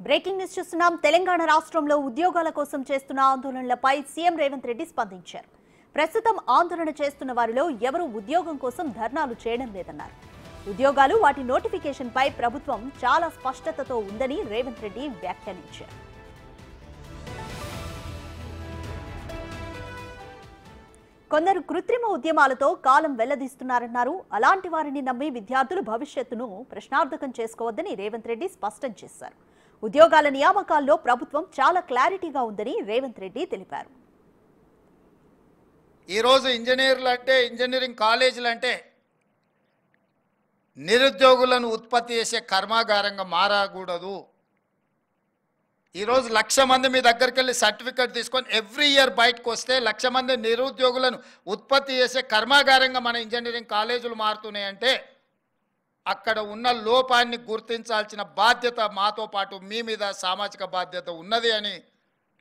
Breaking news చూస్తున్నాం. తెలంగాణ రాష్ట్రంలో ఉద్యోగాల కోసం చేస్తున్న ఆందోళనలపై సీఎం రేవంత్ రెడ్డి స్పందించారు. ప్రస్తుతం ఆందోళన చేస్తున్న వారిలో ఎవరు ఉద్యోగం కోసం ధర్నాలు చేయడం లేదన్నారు. ఉద్యోగాలు వాటి నోటిఫికేషన్ పై ప్రభుత్వం చాలా స్పష్టతతో ఉందని రేవంత్ రెడ్డి వ్యాఖ్యానించారు. కొందరు కృత్రిమ ఉద్యమాలతో కాలం వెల్లదీస్తున్నారన్నారు. అలాంటి వారిని నమ్మి విద్యార్థులు భవిష్యత్తును ప్రశ్నార్థకం చేసుకోవద్దని రేవంత్ రెడ్డి స్పష్టం చేశారు. ఉద్యోగాల నియామకాల్లో ప్రభుత్వం చాలా క్లారిటీగా ఉందని రేవంత్ రెడ్డి తెలిపారు. ఈరోజు ఇంజనీరింగ్ కాలేజీలు అంటే నిరుద్యోగులను ఉత్పత్తి చేసే కర్మాగారంగా మారకూడదు. ఈరోజు 1,00,000 మంది మీ దగ్గరికి వెళ్ళి సర్టిఫికేట్ తీసుకొని ఎవ్రీ ఇయర్ బయటకు వస్తే 1,00,000 మంది నిరుద్యోగులను ఉత్పత్తి చేసే కర్మాగారంగా మన ఇంజనీరింగ్ కాలేజీలు మారుతున్నాయంటే అక్కడ ఉన్న లోపాన్ని గుర్తించాల్సిన బాధ్యత మాతో పాటు మీ మీద సామాజిక బాధ్యత ఉన్నది అని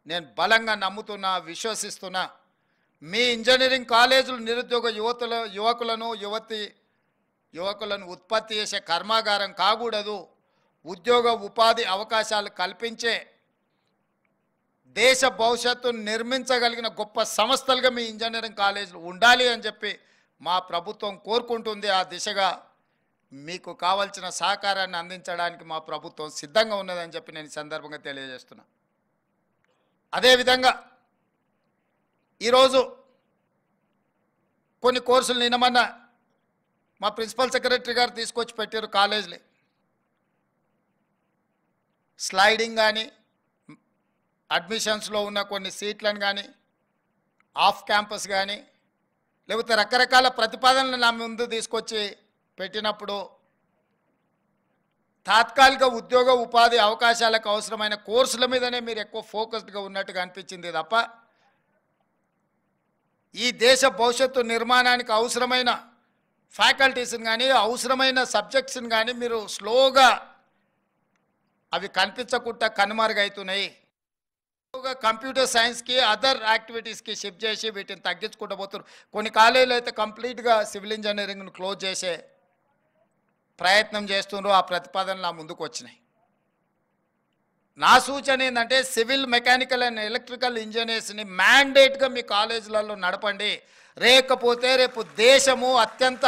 నేను బలంగా నమ్ముతున్నా, విశ్వసిస్తున్నా. మీ ఇంజనీరింగ్ కాలేజీలు నిరుద్యోగ యువకులను ఉత్పత్తి చేసే కర్మాగారం కాకూడదు. ఉద్యోగ ఉపాధి అవకాశాలు కల్పించే దేశ భవిష్యత్తును నిర్మించగలిగిన గొప్ప సంస్థలుగా మీ ఇంజనీరింగ్ కాలేజీలు ఉండాలి అని చెప్పి మా ప్రభుత్వం కోరుకుంటుంది. ఆ దిశగా మీకు కావాల్సిన సహకారాన్ని అందించడానికి మా ప్రభుత్వం సిద్ధంగా ఉన్నదని చెప్పి నేను ఈ సందర్భంగా తెలియజేస్తున్నా. అదేవిధంగా ఈరోజు కొన్ని కోర్సులు నిన్నమన్నా మా ప్రిన్సిపల్ సెక్రటరీ గారు తీసుకొచ్చి పెట్టారు. కాలేజీలు స్లైడింగ్ కానీ అడ్మిషన్స్లో ఉన్న కొన్ని సీట్లను కానీ ఆఫ్ క్యాంపస్ కానీ లేకపోతే రకరకాల ప్రతిపాదనలు నా ముందు తీసుకొచ్చి పెట్టినప్పుడు తాత్కాలిక ఉద్యోగ ఉపాధి అవకాశాలకు అవసరమైన కోర్సుల మీదనే మీరు ఎక్కువ ఫోకస్డ్గా ఉన్నట్టుగా అనిపించింది తప్ప ఈ దేశ భవిష్యత్తు నిర్మాణానికి అవసరమైన ఫ్యాకల్టీస్ని కానీ అవసరమైన సబ్జెక్ట్స్ని కానీ మీరు స్లోగా అవి కనిపించకుండా కనుమరుగవుతున్నాయి. కంప్యూటర్ సైన్స్కి అదర్ యాక్టివిటీస్కి షిఫ్ట్ చేసి వీటిని తగ్గించుకుంటూ పోతున్నారు. కొన్ని కాలేజీలు అయితే కంప్లీట్గా సివిల్ ఇంజనీరింగ్ను క్లోజ్ చేసే ప్రయత్నం చేస్తున్నారు. ఆ ప్రతిపాదనలు నా ముందుకు వచ్చినాయి. నా సూచన ఏంటంటే సివిల్, మెకానికల్ అండ్ ఎలక్ట్రికల్ ఇంజనీర్స్ని మ్యాండేట్గా మీ కాలేజీలలో నడపండి. లేకపోతే రేపు దేశము అత్యంత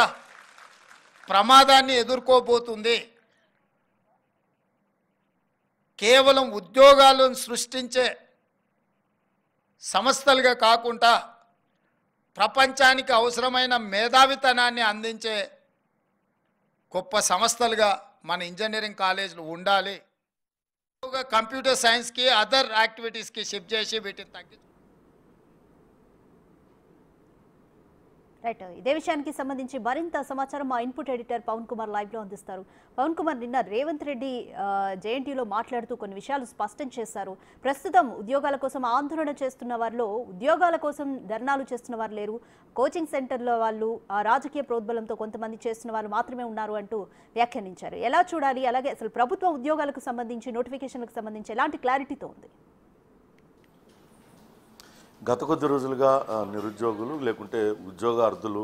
ప్రమాదాన్ని ఎదుర్కోబోతుంది. కేవలం ఉద్యోగాలను సృష్టించే సంస్థలుగా కాకుండా ప్రపంచానికి అవసరమైన మేధావితనాన్ని అందించే గొప్ప సంస్థలుగా మన ఇంజనీరింగ్ కాలేజీలు ఉండాలి. కంప్యూటర్ సైన్స్కి అదర్ యాక్టివిటీస్కి షిఫ్ట్ చేసి వీటిని తగ్గించు. రైట్, ఇదే విషయానికి సంబంధించి మరింత సమాచారం మా ఇన్పుట్ ఎడిటర్ పవన్ కుమార్ లైవ్లో అందిస్తారు. పవన్ కుమార్, నిన్న రేవంత్ రెడ్డి జేఎన్టీయూలో మాట్లాడుతూ కొన్ని విషయాలు స్పష్టం చేశారు. ప్రస్తుతం ఉద్యోగాల కోసం ఆందోళన చేస్తున్న వారిలో ఉద్యోగాల కోసం ధర్నాలు చేస్తున్న వారు లేరు, కోచింగ్ సెంటర్ల వాళ్ళు రాజకీయ ప్రోద్బలంతో కొంతమంది చేస్తున్న వారు మాత్రమే ఉన్నారు అంటూ వ్యాఖ్యానించారు. ఎలా చూడాలి? అలాగే అసలు ప్రభుత్వ ఉద్యోగాలకు సంబంధించి నోటిఫికేషన్లకు సంబంధించి ఎలాంటి క్లారిటీతో ఉంది? గత కొద్ది రోజులుగా నిరుద్యోగులు లేకుంటే ఉద్యోగార్థులు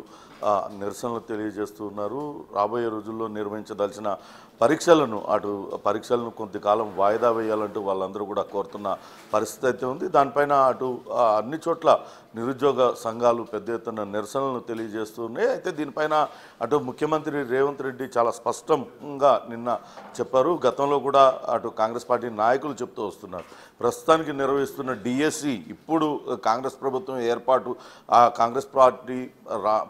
నిరసనలు తెలియజేస్తున్నారు. రాబోయే రోజుల్లో నిర్వహించదలిచిన పరీక్షలను కొంతకాలం వాయిదా వేయాలంటూ వాళ్ళందరూ కూడా కోరుతున్న పరిస్థితి అయితే ఉంది. దానిపైన అన్ని చోట్ల నిరుద్యోగ సంఘాలు పెద్ద ఎత్తున నిరసనలను తెలియజేస్తున్నాయి. అయితే దీనిపైన ముఖ్యమంత్రి రేవంత్ రెడ్డి చాలా స్పష్టంగా నిన్న చెప్పారు. గతంలో కూడా కాంగ్రెస్ పార్టీ నాయకులు చెప్తూ వస్తున్నారు. ప్రస్తుతానికి నిర్వహిస్తున్న డిఎస్సి ఇప్పుడు కాంగ్రెస్ ప్రభుత్వం కాంగ్రెస్ పార్టీ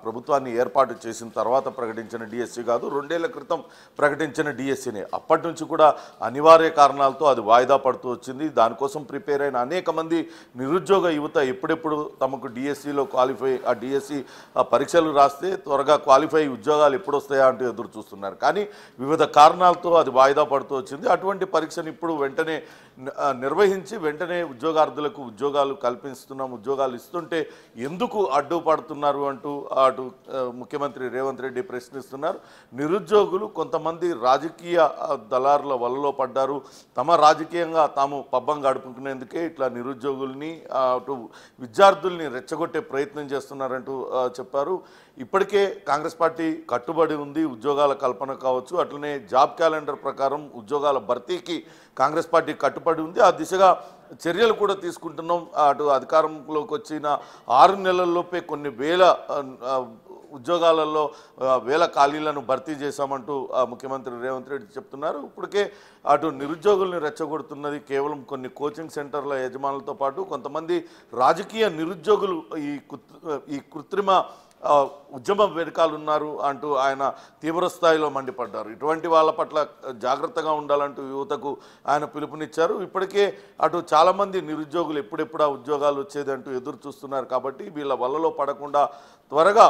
ప్రభుత్వాన్ని ఏర్పాటు చేసిన తర్వాత ప్రకటించిన డిఎస్సి కాదు, 2 ఏళ్ల క్రితం ప్రకటించిన డిఎస్సిని. అప్పటి నుంచి కూడా అనివార్య కారణాలతో అది వాయిదా పడుతూ వచ్చింది. దానికోసం ప్రిపేర్ అయిన అనేక మంది నిరుద్యోగ యువత ఎప్పుడెప్పుడు తమకు డిఎస్సిలో క్వాలిఫై డిఎస్సి పరీక్షలు రాస్తే త్వరగా క్వాలిఫై ఉద్యోగాలు ఎప్పుడు వస్తాయా అంటూ ఎదురు చూస్తున్నారు. కానీ వివిధ కారణాలతో అది వాయిదా పడుతూ వచ్చింది. అటువంటి పరీక్షను ఇప్పుడు వెంటనే నిర్వహించి వెంటనే ఉద్యోగార్థులకు ఉద్యోగాలు కల్పిస్తున్నాం, ఉద్యోగాలు ఇస్తుంటే ఎందుకు అడ్డుపడుతున్నారు అంటూ ముఖ్యమంత్రి రేవంత్ రెడ్డి ప్రశ్నిస్తున్నారు. నిరుద్యోగులు కొంతమంది రాజకీయ దళారుల వలలో పడ్డారు. తమ రాజకీయంగా తాము పబ్బం గడుపుకునేందుకే ఇట్లా నిరుద్యోగుల్ని విద్యార్థుల్ని రెచ్చగొట్టే ప్రయత్నం చేస్తున్నారంటూ చెప్పారు. ఇప్పటికే కాంగ్రెస్ పార్టీ కట్టుబడి ఉంది ఉద్యోగాల కల్పన కావచ్చు, అట్లనే జాబ్ క్యాలెండర్ ప్రకారం ఉద్యోగాల భర్తీకి కాంగ్రెస్ పార్టీ కట్టుబడి ఉంది. ఆ దిశగా చర్యలు కూడా తీసుకుంటున్నాం. అటు అధికారంలోకి వచ్చిన 6 నెలల్లోపే కొన్ని వేల ఉద్యోగాలలో వేల ఖాళీలను భర్తీ చేశామంటూ ముఖ్యమంత్రి రేవంత్ రెడ్డి చెప్తున్నారు. ఇప్పటికే అటు నిరుద్యోగుల్ని రెచ్చగొడుతున్నది కేవలం కొన్ని కోచింగ్ సెంటర్ల యజమానులతో పాటు కొంతమంది రాజకీయ నిరుద్యోగులు ఈ కృత్రిమ ఉద్యమం వెనకాలన్నారు అంటూ ఆయన తీవ్రస్థాయిలో మండిపడ్డారు. ఇటువంటి వాళ్ళ పట్ల జాగ్రత్తగా ఉండాలంటూ యువతకు ఆయన పిలుపునిచ్చారు. ఇప్పటికే అటు చాలామంది నిరుద్యోగులు ఎప్పుడెప్పుడు ఆ ఉద్యోగాలు వచ్చేదంటూ ఎదురు చూస్తున్నారు. కాబట్టి వీళ్ళ వలలో పడకుండా త్వరగా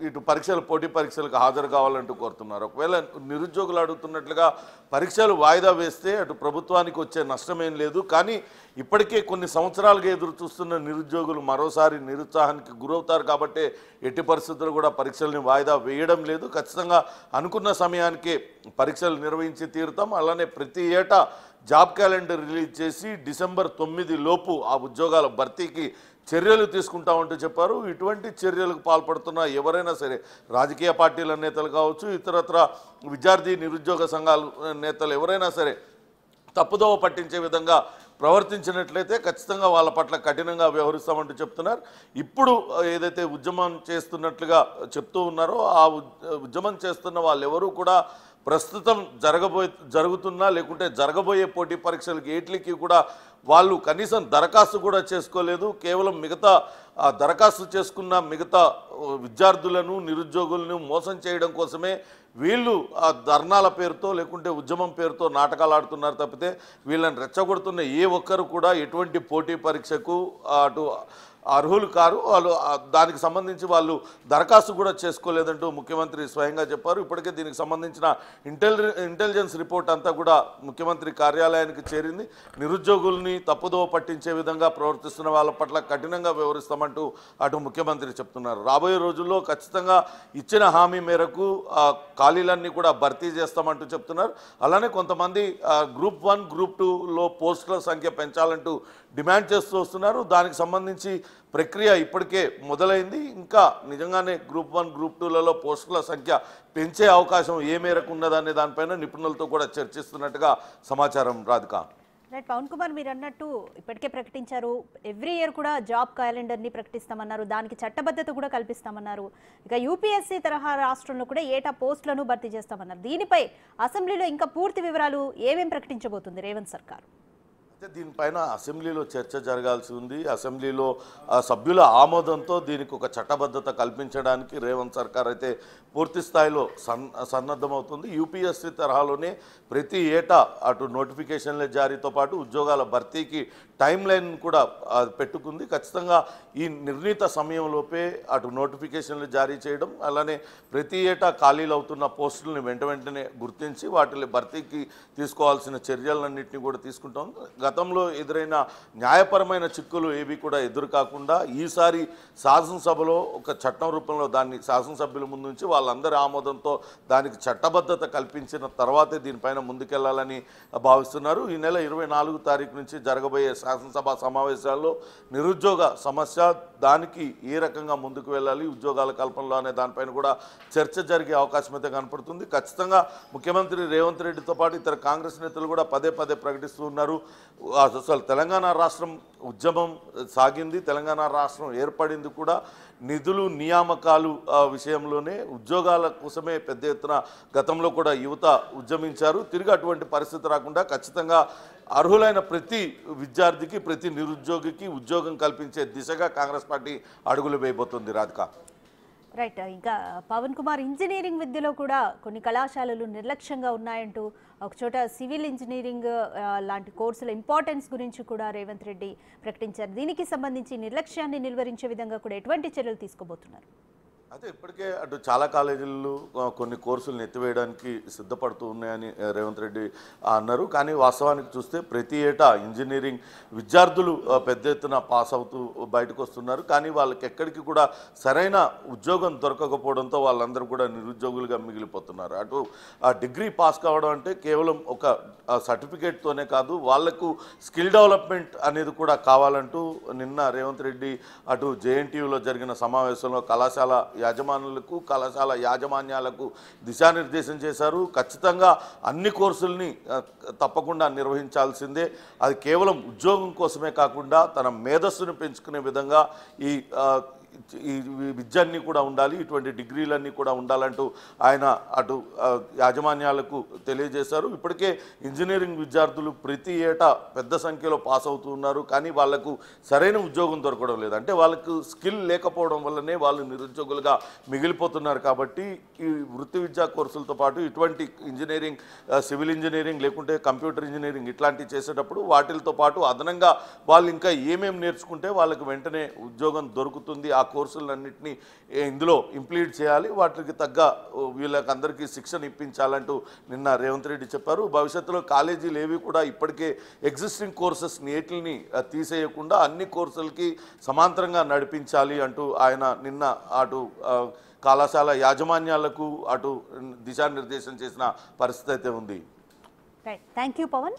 ఇటు పోటీ పరీక్షలకు హాజరు కావాలంటూ కోరుతున్నారు. ఒకవేళ నిరుద్యోగులు అడుగుతున్నట్లుగా పరీక్షలు వాయిదా వేస్తే అటు ప్రభుత్వానికి వచ్చే నష్టమేం లేదు. కానీ ఇప్పటికే కొన్ని సంవత్సరాలుగా ఎదురు చూస్తున్న నిరుద్యోగులు మరోసారి నిరుత్సాహానికి గురవుతారు. కాబట్టి ఎట్టి పరిస్థితుల్లో కూడా పరీక్షల్ని వాయిదా వేయడం లేదు. ఖచ్చితంగా అనుకున్న సమయానికే పరీక్షలు నిర్వహించి తీరుతాం. అలానే ప్రతి ఏటా జాబ్ క్యాలెండర్ రిలీజ్ చేసి డిసెంబర్ 9 లోపు ఆ ఉద్యోగాల భర్తీకి చర్యలు తీసుకుంటామంటూ చెప్పారు. ఇటువంటి చర్యలకు పాల్పడుతున్న ఎవరైనా సరే రాజకీయ పార్టీల నేతలు కావచ్చు, ఇతరత్ర విద్యార్థి నిరుద్యోగ సంఘాల నేతలు ఎవరైనా సరే తప్పుదోవ పట్టించే విధంగా ప్రవర్తించినట్లయితే ఖచ్చితంగా వాళ్ళ పట్ల కఠినంగా వ్యవహరిస్తామంటూ చెప్తున్నారు. ఇప్పుడు ఏదైతే ఉద్యమం చేస్తున్నట్లుగా చెప్తూ ఉన్నారో ఆ ఉద్యమం చేస్తున్న వాళ్ళెవరూ కూడా ప్రస్తుతం జరుగుతున్నా లేకుంటే జరగబోయే పోటీ పరీక్షలకి ఏట్లకి కూడా వాళ్ళు కనీసం దరఖాస్తు కూడా చేసుకోలేదు. కేవలం మిగతా దరఖాస్తు చేసుకున్న మిగతా విద్యార్థులను నిరుద్యోగులను మోసం చేయడం కోసమే వీళ్ళు ఆ ధర్నాల పేరుతో లేకుంటే ఉద్యమం పేరుతో నాటకాలు ఆడుతున్నారు తప్పితే వీళ్ళని రెచ్చగొడుతున్న ఏ ఒక్కరు కూడా ఎటువంటి పోటీ పరీక్షకు అటు అర్హులు కారు. వాళ్ళు దానికి సంబంధించి వాళ్ళు దరఖాస్తు కూడా చేసుకోలేదంటూ ముఖ్యమంత్రి స్వయంగా చెప్పారు. ఇప్పటికే దీనికి సంబంధించిన ఇంటెలిజెన్స్ రిపోర్ట్ అంతా కూడా ముఖ్యమంత్రి కార్యాలయానికి చేరింది. నిరుద్యోగుల్ని తప్పుదోవ పట్టించే విధంగా ప్రవర్తిస్తున్న వాళ్ళ పట్ల కఠినంగా వ్యవహరిస్తామంటూ అటు ముఖ్యమంత్రి చెప్తున్నారు. రాబోయే రోజుల్లో ఖచ్చితంగా ఇచ్చిన హామీ మేరకు ఖాళీలన్నీ కూడా భర్తీ చేస్తామంటూ చెప్తున్నారు. అలానే కొంతమంది గ్రూప్ 1 గ్రూప్ 2లో పోస్టుల సంఖ్య పెంచాలంటూ డిమాండ్ చేస్తూ వస్తున్నారు. దానికి సంబంధించి ప్రక్రియ ఇప్పటికే మొదలైంది. ఇంకా నిజంగానే గ్రూప్ 1 గ్రూప్ 2లలో పోస్టుల సంఖ్య పెంచే అవకాశం ఏ మేరకు ఉన్నదనే దానిపైన నిపుణులతో కూడా చర్చిస్తున్నట్టుగా సమాచారం. రాధిక. రైట్ పవన్ కుమార్, మీరు అన్నట్టు ఇప్పటికే ప్రకటించారు, ఎవ్రీ ఇయర్ కూడా జాబ్ క్యాలెండర్ని ప్రకటిస్తామన్నారు, దానికి చట్టబద్ధత కూడా కల్పిస్తామన్నారు. ఇక యూపీఎస్సీ తరహా రాష్ట్రంలో కూడా ఏటా పోస్టులను భర్తీ చేస్తామన్నారు. దీనిపై అసెంబ్లీలో ఇంకా పూర్తి వివరాలు ఏమేం ప్రకటించబోతుంది రేవంత్ సర్కార్? దీనిపైన అసెంబ్లీలో చర్చ జరగాల్సి ఉంది. అసెంబ్లీలో సభ్యుల ఆమోదంతో దీనికి ఒక చట్టబద్ధత కల్పించడానికి రేవంత్ సర్కార్ అయితే పూర్తి స్థాయిలో సన్నద్ధమవుతుంది. యూపీఎస్సీ తరహాలోనే ప్రతి ఏటా అటు నోటిఫికేషన్ల జారీతో పాటు ఉద్యోగాల భర్తీకి టైం లైన్ కూడా పెట్టుకుంది. ఖచ్చితంగా ఈ నిర్ణీత సమయంలోపే అటు నోటిఫికేషన్లు జారీ చేయడం, అలానే ప్రతి ఏటా ఖాళీలు అవుతున్న పోస్టులను వెంటనే గుర్తించి వాటి భర్తీకి తీసుకోవాల్సిన చర్యలన్నింటినీ కూడా తీసుకుంటాం. గతంలో ఎదురైన న్యాయపరమైన చిక్కులు ఏవి కూడా ఎదురు కాకుండా ఈసారి శాసనసభలో ఒక చట్టం రూపంలో దాన్ని శాసనసభ్యుల ముందు నుంచి వాళ్ళందరి ఆమోదంతో దానికి చట్టబద్ధత కల్పించిన తర్వాతే దీనిపైన ముందుకెళ్లాలని భావిస్తున్నారు. ఈ నెల 24 తారీఖు నుంచి జరగబోయే శాసనసభ సమావేశాల్లో నిరుద్యోగ సమస్య, దానికి ఏ రకంగా ముందుకు వెళ్ళాలి, ఉద్యోగాల కల్పనలో అనే దానిపైన కూడా చర్చ జరిగే అవకాశం అయితే కనపడుతుంది. ఖచ్చితంగా ముఖ్యమంత్రి రేవంత్ రెడ్డితో పాటు ఇతర కాంగ్రెస్ నేతలు కూడా పదే ప్రకటిస్తూ ఉన్నారు. అసలు తెలంగాణ రాష్ట్రం ఉద్యమం సాగింది, తెలంగాణ రాష్ట్రం ఏర్పడింది కూడా నిధులు నియామకాలు విషయంలోనే, ఉద్యోగాల కోసమే పెద్ద ఎత్తున గతంలో కూడా యువత ఉద్యమించారు. తిరిగి అటువంటి పరిస్థితి రాకుండా ఖచ్చితంగా అర్హులైన ప్రతి విద్యార్థికి ప్రతి నిరుద్యోగికి ఉద్యోగం కల్పించే దిశగా కాంగ్రెస్ పార్టీ అడుగులు వేయబోతుంది. రాధిక. రైట్. ఇంకా పవన్ కుమార్, ఇంజనీరింగ్ విద్యలో కూడా కొన్ని కళాశాలలు నిర్లక్ష్యంగా ఉన్నాయంటూ ఒకచోట సివిల్ ఇంజనీరింగ్ లాంటి కోర్సుల ఇంపార్టెన్స్ గురించి కూడా రేవంత్ రెడ్డి ప్రకటించారు. దీనికి సంబంధించి నిర్లక్ష్యాన్ని నిలువరించే విధంగా కూడా ఎటువంటి చర్యలు తీసుకోబోతున్నారు? అయితే ఇప్పటికే అటు చాలా కాలేజీలు కొన్ని కోర్సులను ఎత్తివేయడానికి సిద్ధపడుతూ ఉన్నాయని రేవంత్ రెడ్డి అన్నారు. కానీ వాస్తవానికి చూస్తే ప్రతి ఏటా ఇంజనీరింగ్ విద్యార్థులు పెద్ద ఎత్తున పాస్ అవుతూ బయటకు వస్తున్నారు. కానీ వాళ్ళకి ఎక్కడికి కూడా సరైన ఉద్యోగం దొరకకపోవడంతో వాళ్ళందరూ కూడా నిరుద్యోగులుగా మిగిలిపోతున్నారు. అటు ఆ డిగ్రీ పాస్ కావడం అంటే కేవలం ఒక సర్టిఫికేట్తోనే కాదు, వాళ్లకు స్కిల్ డెవలప్మెంట్ అనేది కూడా కావాలంటూ నిన్న రేవంత్ రెడ్డి అటు జేఎన్టీయూలో జరిగిన సమావేశంలో కళాశాల యాజమానులకు కళాశాల యాజమాన్యాలకు దిశానిర్దేశం చేశారు. ఖచ్చితంగా అన్ని కోర్సుల్ని తప్పకుండా నిర్వహించాల్సిందే. అది కేవలం ఉద్యోగం కోసమే కాకుండా తన మేధస్సును పెంచుకునే విధంగా ఈ విద్యన్నీ కూడా ఉండాలి, ఇటువంటి డిగ్రీలన్నీ కూడా ఉండాలంటూ ఆయన అటు యాజమాన్యాలకు తెలియజేశారు. ఇప్పటికే ఇంజనీరింగ్ విద్యార్థులు ప్రతి ఏటా పెద్ద సంఖ్యలో పాస్ అవుతున్నారు, కానీ వాళ్లకు సరైన ఉద్యోగం దొరకడం లేదు. అంటే వాళ్ళకు స్కిల్ లేకపోవడం వల్లనే వాళ్ళు నిరుద్యోగులుగా మిగిలిపోతున్నారు. కాబట్టి ఈ వృత్తి విద్యా కోర్సులతో పాటు ఇటువంటి ఇంజనీరింగ్, సివిల్ ఇంజనీరింగ్ లేకుంటే కంప్యూటర్ ఇంజనీరింగ్ ఇట్లాంటివి చేసేటప్పుడు వాటితో పాటు అదనంగా వాళ్ళు ఇంకా ఏమేమి నేర్చుకుంటే వాళ్ళకి వెంటనే ఉద్యోగం దొరుకుతుంది, ఆ కోర్సులన్నింటినీ ఇందులో ఇంప్లీట్ చేయాలి, వాటికి తగ్గ వీళ్ళకందరికీ శిక్షణ ఇప్పించాలంటూ నిన్న రేవంత్ రెడ్డి చెప్పారు. భవిష్యత్తులో కాలేజీలు ఏవి కూడా ఇప్పటికే ఎగ్జిస్టింగ్ కోర్సెస్ నేటిని తీసేయకుండా అన్ని కోర్సులకి సమాంతరంగా నడిపించాలి అంటూ ఆయన నిన్న అటు కళాశాల యాజమాన్యాలకు అటు దిశానిర్దేశం చేసిన పరిస్థితి అయితే ఉంది. Right, thank you Pawan.